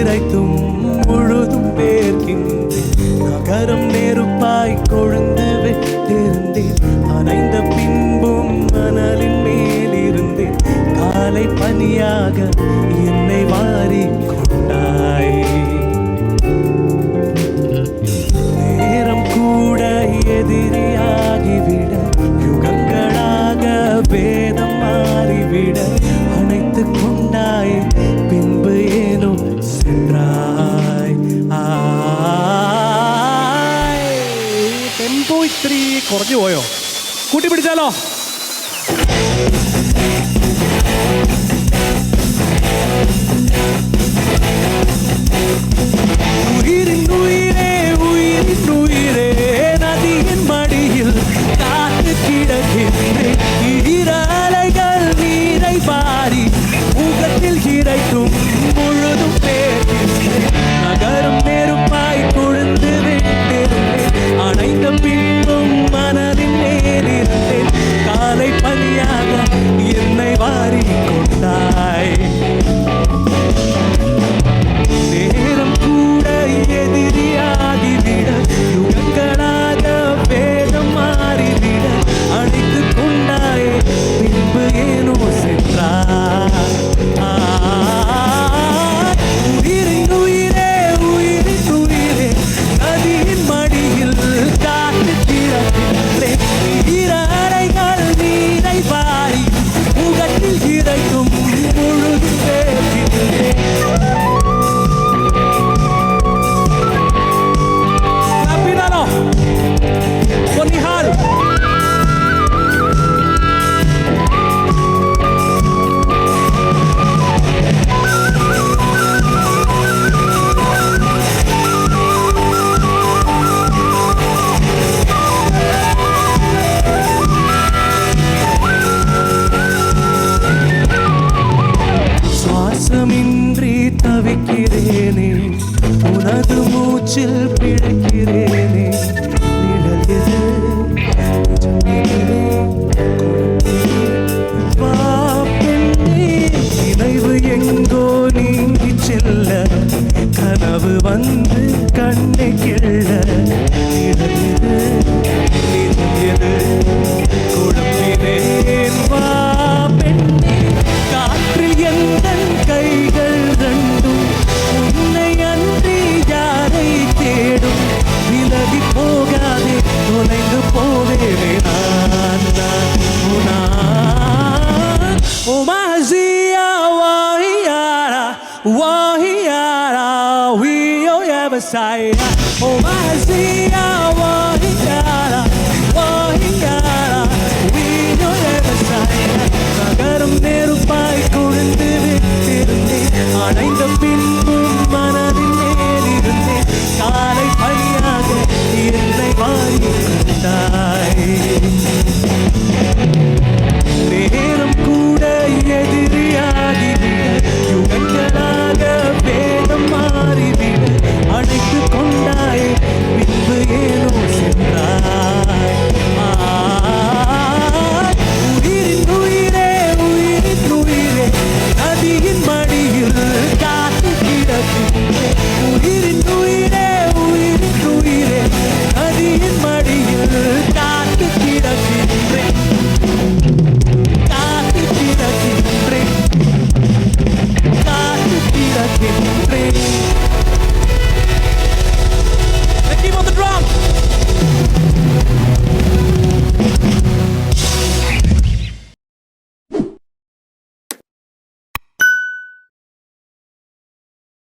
இறைத்தும் முழுதும் பேர்க்கின்றேன். நகரம் நெருப்பாய் கொழுந்து விட்டிருந்தேன். அணைந்த பின்பும் மணலின் மேலிருந்தேன். காலை பனியாக என்னை வாரிக் கொண்டாய். நேரம் கூட எதிரியாகிவிட, யுகங்களாக வேதம் மாறிவிட அணைத்துக் கொண்டாய். பின்பு ஏனோ சென்றாய். ടെമ്പോ ഇത്തിരി കുറഞ്ഞു പോയോ? കൂട്ടി പിടിച്ചാലോ? உயிரின் உயிரே உயிரின் உயிரே, நதியின் மடியில் காத்து கிடக்கின்றேன். ஈரலைகள் நீரை பாரி முகத்தில் இறைத்தும் முழுதும் பேர்க்கின்றேன். நகரம் நெருப்பாய் கொழுந்து விட்டிருந்தேன். அணைந்த பின்பும் மனதின் மேலிருந்தேன். காலை பனியாக என்னை வாரிக் கொண்டாய். நேரம் கூட எதிரியாகிவிட, யுகங்களாக வேதம் மாறிவிட அழைத்துக் கொண்டாய். பின்பு ஏனோ சென்றாய். உயிரின் உயிரே உயிரின் உயிரே, நதியின் மடியில் காத்து கிடக்கின்றேன். ஈரலைகள் நீரை பாரி முகத்தில் இறைத்தும் முழுதும் பேர்க்கின்றேன். Bonihal. சுவாசமின்றி தவிக்கிறேனே, உனது மூச்சில் பிழைக்கிறேனே. நிழல் எது, நிஜம் எதிரே, வா பெண்ணே. நினைவு எங்கோ நீங்கி செல்ல, கனவு வந்து கண்ணை கிள்ள. நிழல் எது, நிஜம் எது, குழம்பினேன். வா பெண்ணே, காற்றில் எந்தன் கைகள் ரெண்டும் உன்னை அன்றி யாரை தேடும். விலகி போகாதே, தொலைந்து போவேனே நான் நான் நான். ஓ மஹசியா வாஹியாரா வாஹியாரா, we oh ever say. Oh மஹசியா